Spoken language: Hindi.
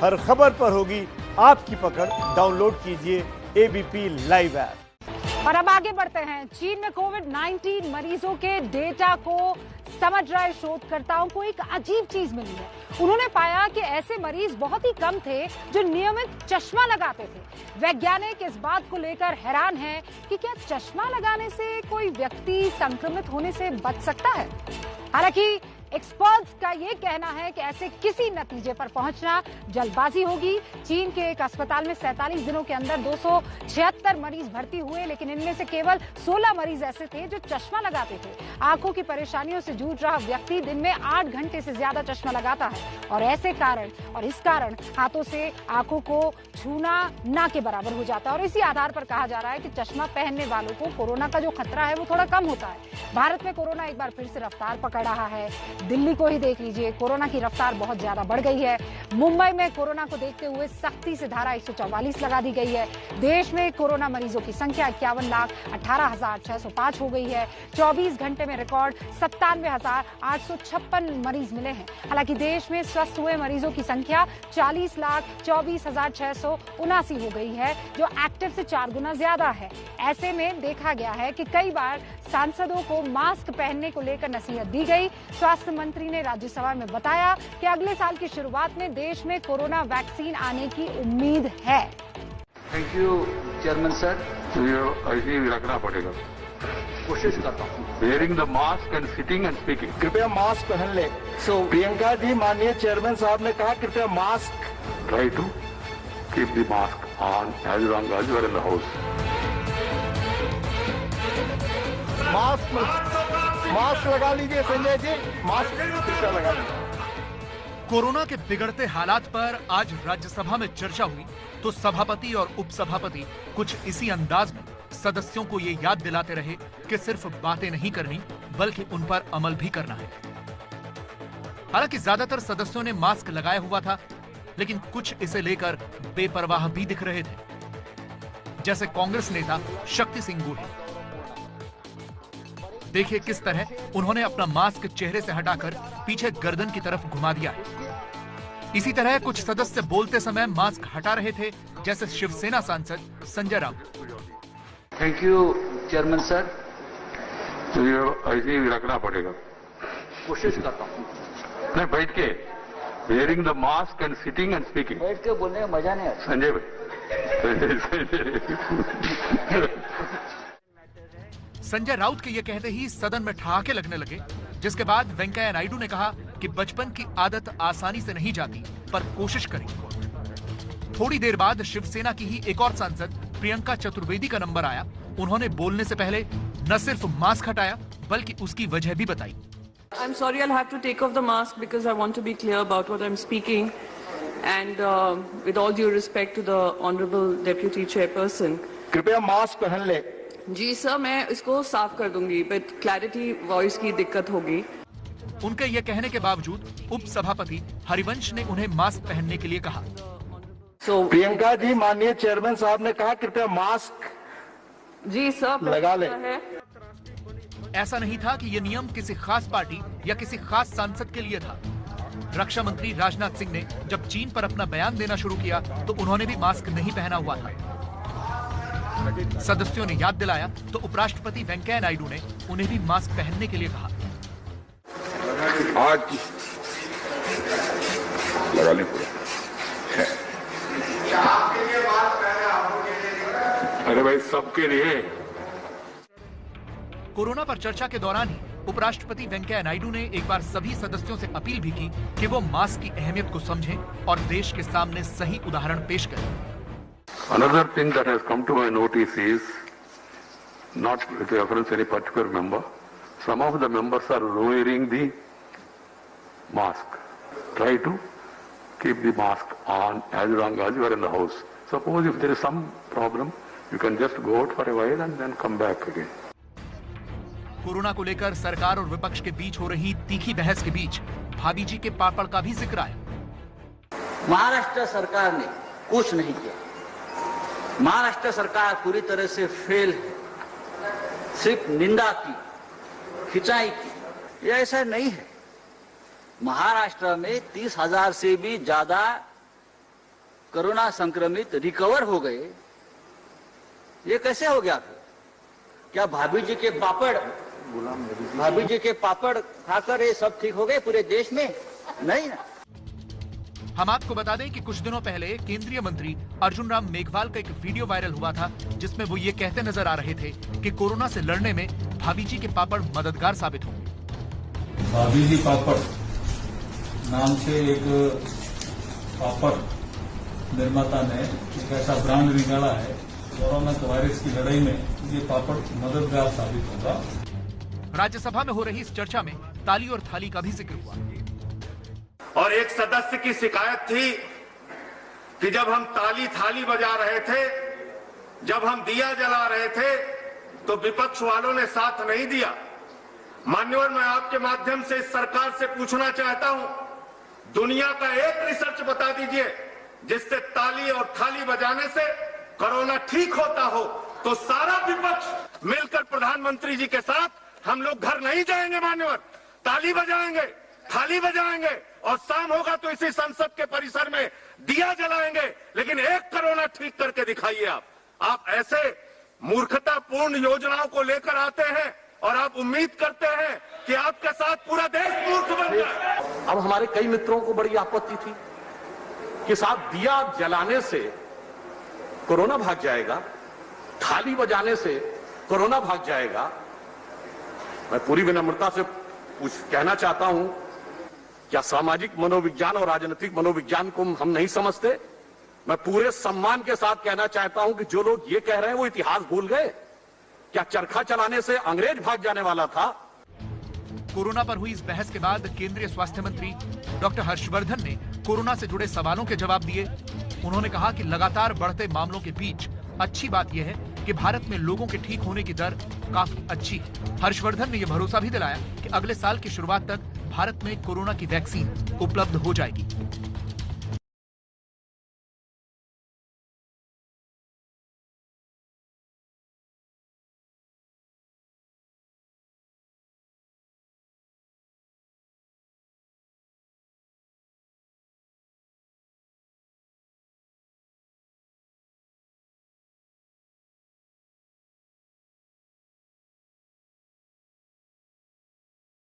हर खबर पर होगी आपकी पकड़। डाउनलोड कीजिए एबीपी लाइव ऐप। और अब आगे बढ़ते हैं। चीन में कोविड-19 मरीजों के डेटा को समझ रहे शोधकर्ताओं को एक अजीब चीज मिली है। उन्होंने पाया कि ऐसे मरीज बहुत ही कम थे जो नियमित चश्मा लगाते थे। वैज्ञानिक इस बात को लेकर हैरान हैं कि क्या चश्मा लगाने से कोई व्यक्ति संक्रमित होने से बच सकता है। हालांकि एक्सपर्ट्स का यह कहना है कि ऐसे किसी नतीजे पर पहुंचना जल्दबाजी होगी। चीन के एक अस्पताल में 47 दिनों के अंदर 276 मरीज भर्ती हुए, लेकिन इनमें से केवल 16 मरीज ऐसे थे जो चश्मा लगाते थे। आंखों की परेशानियों से जूझ रहा व्यक्ति दिन में 8 घंटे से ज्यादा चश्मा लगाता है और इस कारण हाथों से आंखों को छूना ना के बराबर हो जाता है। और इसी आधार पर कहा जा रहा है कि चश्मा पहनने वालों को कोरोना का जो खतरा है वो थोड़ा कम होता है। भारत में कोरोना एक बार फिर से रफ्तार पकड़ रहा है। दिल्ली को ही देख लीजिए, कोरोना की रफ्तार बहुत ज्यादा बढ़ गई है। मुंबई में कोरोना को देखते हुए सख्ती से धारा 144 लगा दी गई है। देश में कोरोना मरीजों की संख्या 51,18,605 हो गई है। 24 घंटे में रिकॉर्ड 97,856 मरीज मिले हैं। हालांकि देश में स्वस्थ हुए मरीजों की संख्या 40,24,679 हो गई है, जो एक्टिव से 4 गुना ज्यादा है। ऐसे में देखा गया है कि कई बार सांसदों को मास्क पहनने को लेकर नसीहत दी गई। स्वास्थ्य मंत्री ने राज्यसभा में बताया कि अगले साल की शुरुआत में देश में कोरोना वैक्सीन आने की उम्मीद है। Thank you chairman sir. ऐसे ही रखना पड़ेगा। कोशिश करता हूँ। Wearing the mask and sitting and speaking. कृपया मास्क पहन ले। प्रियंका जी, माननीय चेयरमैन साहब ने कहा कृपया mask. Try to keep the mask on as long as you are in the house. Mask लगा लीजिए संजय जी, मास्क कृपया लगा लीजिए। कोरोना के बिगड़ते हालात पर आज राज्यसभा में चर्चा हुई तो सभापति और उपसभापति कुछ इसी अंदाज में सदस्यों को ये याद दिलाते रहे कि सिर्फ बातें नहीं करनी बल्कि उन पर अमल भी करना है। हालांकि ज्यादातर सदस्यों ने मास्क लगाया हुआ था, लेकिन कुछ इसे लेकर बेपरवाह भी दिख रहे थे, जैसे कांग्रेस नेता शक्ति सिंह गोहिल। देखिए किस तरह उन्होंने अपना मास्क चेहरे से हटाकर पीछे गर्दन की तरफ घुमा दिया है। इसी तरह कुछ सदस्य बोलते समय मास्क हटा रहे थे, जैसे शिवसेना सांसद Sanjay Raut. Thank you chairman sir. ऐसे ही रखना पड़ेगा। कोशिश करता हूँ। नहीं, बैठ के wearing the mask and sitting and speaking. बैठ के बोलने का मजा नहीं आता। संजय भाई संजय राउत के ये कहते ही सदन में ठहाके लगने लगे, जिसके बाद वेंकैया नायडू ने कहा कि बचपन की आदत आसानी से नहीं जाती, पर कोशिश करें। थोड़ी देर बाद शिवसेना की ही एक और सांसद प्रियंका चतुर्वेदी का नंबर आया। उन्होंने बोलने से पहले न सिर्फ मास्क हटाया बल्कि उसकी वजह भी बताई। I'm sorry, I'll have to take off the mask because I want to be clear about what I'm speaking, and with all due respect to the honorable deputy chairperson. कृपया मास्क पहन ले। जी सर, मैं इसको साफ कर दूंगी, बट क्लैरिटी वॉइस की दिक्कत होगी। उनके ये कहने के बावजूद उप सभापति हरिवंश ने उन्हें मास्क पहनने के लिए कहा। प्रियंका जी, माननीय चेयरमैन साहब ने कहा कृपया मास्क जी सर लगा ले। ऐसा नहीं था कि ये नियम किसी खास पार्टी या किसी खास सांसद के लिए था। रक्षा मंत्री राजनाथ सिंह ने जब चीन पर अपना बयान देना शुरू किया तो उन्होंने भी मास्क नहीं पहना हुआ था। सदस्यों ने याद दिलाया तो उपराष्ट्रपति वेंकैया नायडू ने उन्हें भी मास्क पहनने के लिए कहा। आज लगा लें पूरा। अरे भाई, सबके लिए। कोरोना पर चर्चा के दौरान ही उपराष्ट्रपति वेंकैया नायडू ने एक बार सभी सदस्यों से अपील भी की कि वो मास्क की अहमियत को समझें और देश के सामने सही उदाहरण पेश करें। Another thing that has come to my notice is, not with reference to any particular member, some of the members are wearing the mask. Try to keep the mask on as long as you are in the house. Suppose if there is some problem, you can just go out for a while and then come back again. Corona को लेकर सरकार और विपक्ष के बीच हो रही तीखी बहस के बीच भाभी जी के पापड़ का भी जिक्र आया। महाराष्ट्र सरकार ने कुछ नहीं किया। महाराष्ट्र सरकार पूरी तरह से फेल है। सिर्फ निंदा की, खिंचाई की, ये ऐसा नहीं है। महाराष्ट्र में 30,000 से भी ज्यादा कोरोना संक्रमित रिकवर हो गए, ये कैसे हो गया फिर? क्या भाभी जी के पापड़ खाकर ये सब ठीक हो गए पूरे देश में? नहीं ना। हम आपको बता दें कि कुछ दिनों पहले केंद्रीय मंत्री अर्जुन राम मेघवाल का एक वीडियो वायरल हुआ था, जिसमें वो ये कहते नजर आ रहे थे कि कोरोना से लड़ने में भाभी जी के पापड़ मददगार साबित होंगे। भाभी जी पापड़ नाम से एक पापड़ निर्माता ने एक ऐसा ब्रांड निकाला है, कोरोना वायरस की लड़ाई में ये पापड़ मददगार साबित होगा। राज्यसभा में हो रही इस चर्चा में ताली और थाली का भी जिक्र हुआ और एक सदस्य की शिकायत थी कि जब हम ताली थाली बजा रहे थे, जब हम दिया जला रहे थे, तो विपक्ष वालों ने साथ नहीं दिया। मान्यवर, मैं आपके माध्यम से इस सरकार से पूछना चाहता हूं, दुनिया का एक रिसर्च बता दीजिए जिससे ताली और थाली बजाने से कोरोना ठीक होता हो। तो सारा विपक्ष मिलकर प्रधानमंत्री जी के साथ हम लोग घर नहीं जाएंगे मान्यवर, ताली बजाएंगे, थाली बजाएंगे और शाम होगा तो इसी संसद के परिसर में दिया जलाएंगे, लेकिन एक कोरोना ठीक करके दिखाइए आप ऐसे मूर्खतापूर्ण योजनाओं को लेकर आते हैं और आप उम्मीद करते हैं कि आपके साथ पूरा देश मूर्ख बन जाए। अब हमारे कई मित्रों को बड़ी आपत्ति थी कि साहब दिया जलाने से कोरोना भाग जाएगा, थाली बजाने से कोरोना भाग जाएगा। मैं पूरी विनम्रता से कहना चाहता हूं, क्या सामाजिक मनोविज्ञान और राजनीतिक मनोविज्ञान को हम नहीं समझते? मैं पूरे सम्मान के साथ कहना चाहता हूं कि जो लोग ये कह रहे हैं वो इतिहास भूल गए। क्या चरखा चलाने से अंग्रेज भाग जाने वाला था? कोरोना पर हुई इस बहस के बाद केंद्रीय स्वास्थ्य मंत्री डॉक्टर हर्षवर्धन ने कोरोना से जुड़े सवालों के जवाब दिए। उन्होंने कहा कि लगातार बढ़ते मामलों के बीच अच्छी बात यह है कि भारत में लोगों के ठीक होने की दर काफी अच्छी है। हर्षवर्धन ने यह भरोसा भी दिलाया कि अगले साल की शुरुआत तक भारत में कोरोना की वैक्सीन उपलब्ध हो जाएगी।